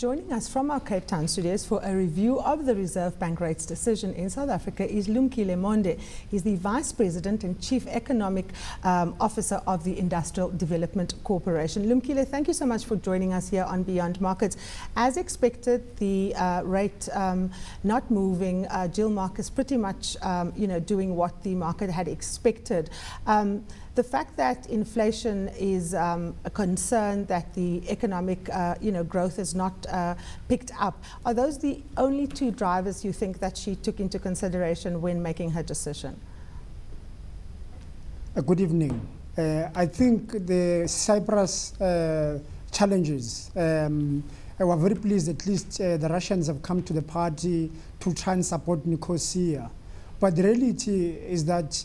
joining us from our Cape Town studios for a review of the Reserve Bank rates decision in South Africa is Lumkile Mondi. He's the Vice President and Chief Economic Officer of the Industrial Development Corporation. Lumkile, thank you so much for joining us here on Beyond Markets. As expected, the rate not moving, Jill Marcus pretty much doing what the market had expected. The fact that inflation is a concern, that the economic growth has not picked up, are those the only two drivers you think that she took into consideration when making her decision? Good evening. I think the Cyprus challenges, I was very pleased at least the Russians have come to the party to try and support Nicosia. But the reality is that,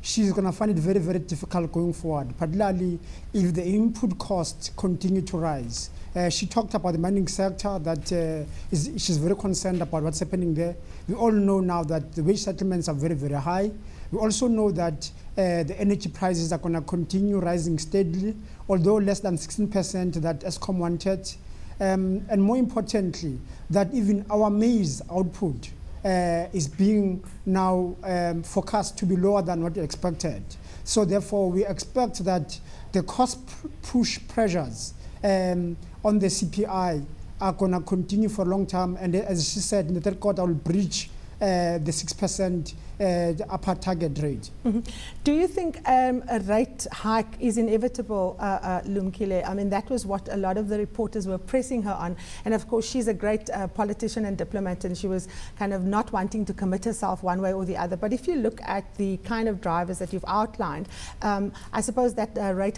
she's going to find it very, very difficult going forward, particularly if the input costs continue to rise. She talked about the mining sector, that she's very concerned about what's happening there. We all know now that the wage settlements are very, very high. We also know that the energy prices are going to continue rising steadily, although less than 16% that Eskom wanted. And more importantly, that even our maize output is being now forecast to be lower than what expected. So therefore, we expect that the cost push pressures on the CPI are going to continue for a long time. And as she said, in the third quarter, will breach the 6% the upper target rate. Mm-hmm. Do you think a rate hike is inevitable, Lumkile? I mean, that was what a lot of the reporters were pressing her on. And of course, she's a great politician and diplomat, and she was kind of not wanting to commit herself one way or the other. But if you look at the kind of drivers that you've outlined, I suppose that rate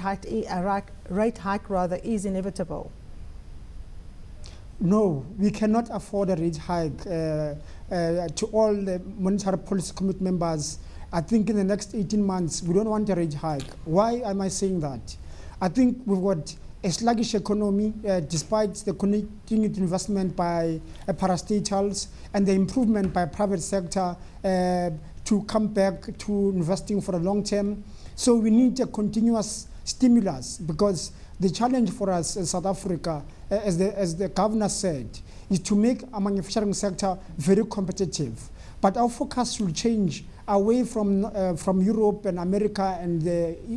hike is inevitable. No, we cannot afford a rate hike. To all the Monetary Policy Committee members, I think in the next 18 months, we don't want a rate hike. Why am I saying that? I think we've got a sluggish economy, despite the continued investment by parastatals and the improvement by private sector to come back to investing for the long term. So we need a continuous stimulus, because the challenge for us in South Africa, as the governor said, is to make our manufacturing sector very competitive. But our focus will change away from Europe and America and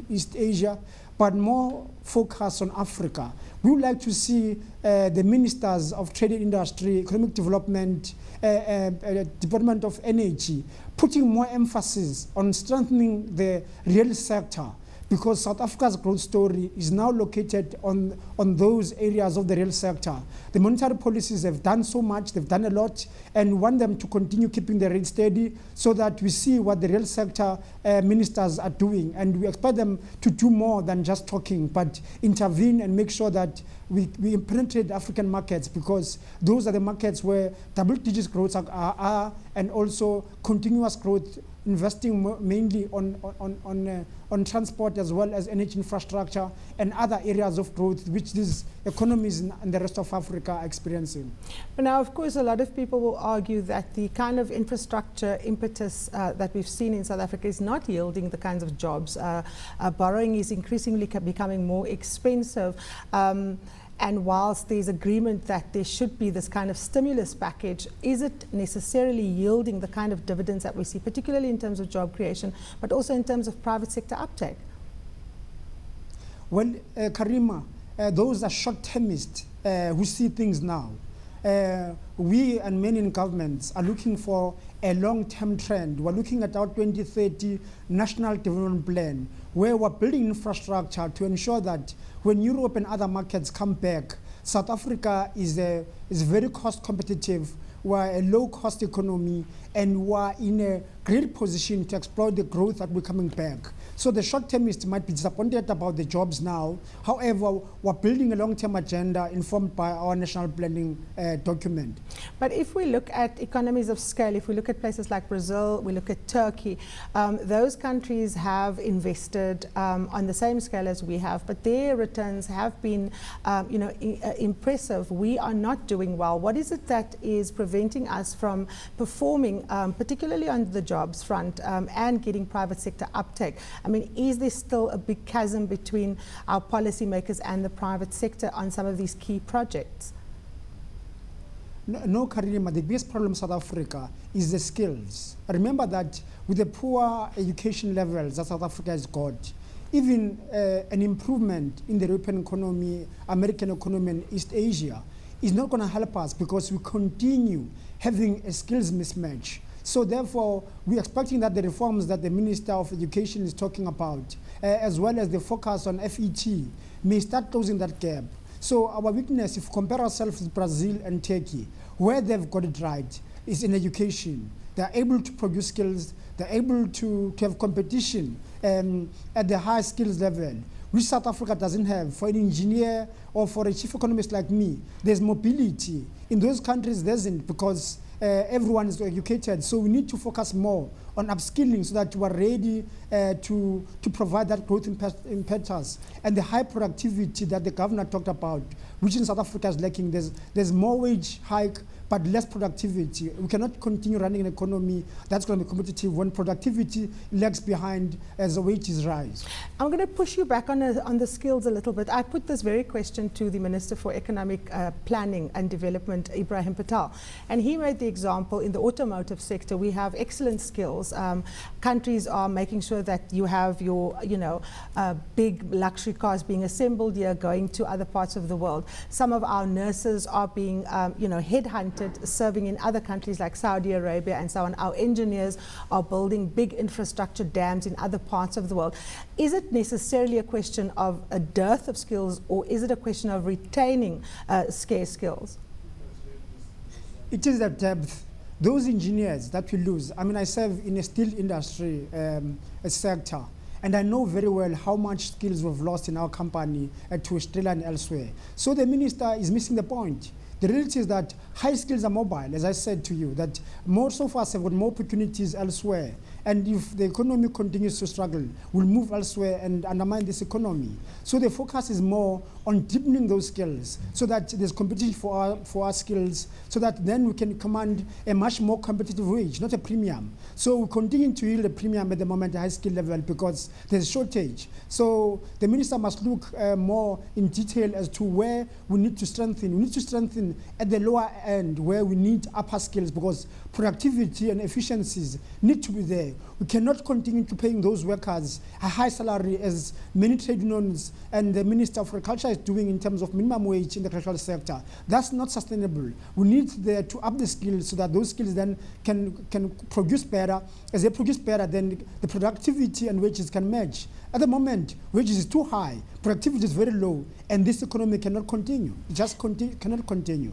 East Asia, but more focus on Africa. We would like to see the ministers of trade and industry, economic development, Department of Energy, putting more emphasis on strengthening the real sector, because South Africa's growth story is now located on those areas of the real sector. The monetary policies have done so much, they've done a lot, and we want them to continue keeping the rate steady so that we see what the real sector ministers are doing. And we expect them to do more than just talking, but intervene and make sure that we penetrate African markets, because those are the markets where double-digit growth are, and also continuous growth, investing mainly on transport as well as energy infrastructure and other areas of growth which these economies and the rest of Africa are experiencing. But now, of course, a lot of people will argue that the kind of infrastructure impetus that we've seen in South Africa is not yielding the kinds of jobs. Borrowing is increasingly becoming more expensive. And whilst there's agreement that there should be this kind of stimulus package, is it necessarily yielding the kind of dividends that we see, particularly in terms of job creation, but also in terms of private sector uptake? Well, Karima, those are short-termists who see things now. We and many in governments are looking for a long-term trend. We're looking at our 2030 National Development Plan, where we're building infrastructure to ensure that when Europe and other markets come back, South Africa is very cost competitive. We're a low-cost economy, and we're in a great position to exploit the growth that we're coming back. So the short-termists might be disappointed about the jobs now. However, we're building a long-term agenda informed by our national planning document. But if we look at economies of scale, if we look at places like Brazil, we look at Turkey, those countries have invested on the same scale as we have, but their returns have been impressive. We are not doing well. What is it that is preventing us from performing, particularly on the jobs front, and getting private sector uptake? I mean, is there still a big chasm between our policymakers and the private sector on some of these key projects? no, Karima, the biggest problem in South Africa is the skills. Remember that with the poor education levels that South Africa has got, even an improvement in the European economy, American economy, and East Asia is not going to help us because we continue having a skills mismatch. So therefore, we're expecting that the reforms that the Minister of Education is talking about, as well as the focus on FET, may start closing that gap. So our weakness, if we compare ourselves with Brazil and Turkey, where they've got it right, is in education. They're able to produce skills, they're able to have competition at the high skills level, which South Africa doesn't have. For an engineer or for a chief economist like me, there's mobility. In those countries, there isn't, because everyone is educated. So we need to focus more on upskilling so that we are ready to provide that growth impetus and the high productivity that the governor talked about, which in South Africa is lacking. There's more wage hike, but less productivity. We cannot continue running an economy that's going to be competitive when productivity lags behind as the wages rise. I'm going to push you back on the skills a little bit. I put this very question to the Minister for Economic Planning and Development, Ibrahim Patel, and he made the example in the automotive sector. We have excellent skills. Countries are making sure that you have your, big luxury cars being assembled here, going to other parts of the world. Some of our nurses are being, headhunted, serving in other countries like Saudi Arabia and so on. Our engineers are building big infrastructure dams in other parts of the world. Is it necessarily a question of a dearth of skills, or is it a question of retaining scarce skills? It is the depth. Those engineers that we lose, I serve in a steel industry sector, and I know very well how much skills we've lost in our company to Australia and elsewhere. So the minister is missing the point. The reality is that high skills are mobile, as I said to you, that most of us have got more opportunities elsewhere. And if the economy continues to struggle, we'll move elsewhere and undermine this economy. So the focus is more on deepening those skills so that there's competition for our skills, so that then we can command a much more competitive wage, not a premium. So we continue to yield a premium at the moment at high skill level because there's a shortage. So the minister must look more in detail as to where we need to strengthen. We need to strengthen at the lower end where we need upper skills, because productivity and efficiencies need to be there. We cannot continue to paying those workers a high salary as many trade unions and the Minister of Agriculture is doing in terms of minimum wage in the agricultural sector. That's not sustainable. We need there to up the skills so that those skills then can produce better. As they produce better, then the productivity and wages can match. At the moment, wages is too high, productivity is very low, and this economy cannot continue. It just cannot continue.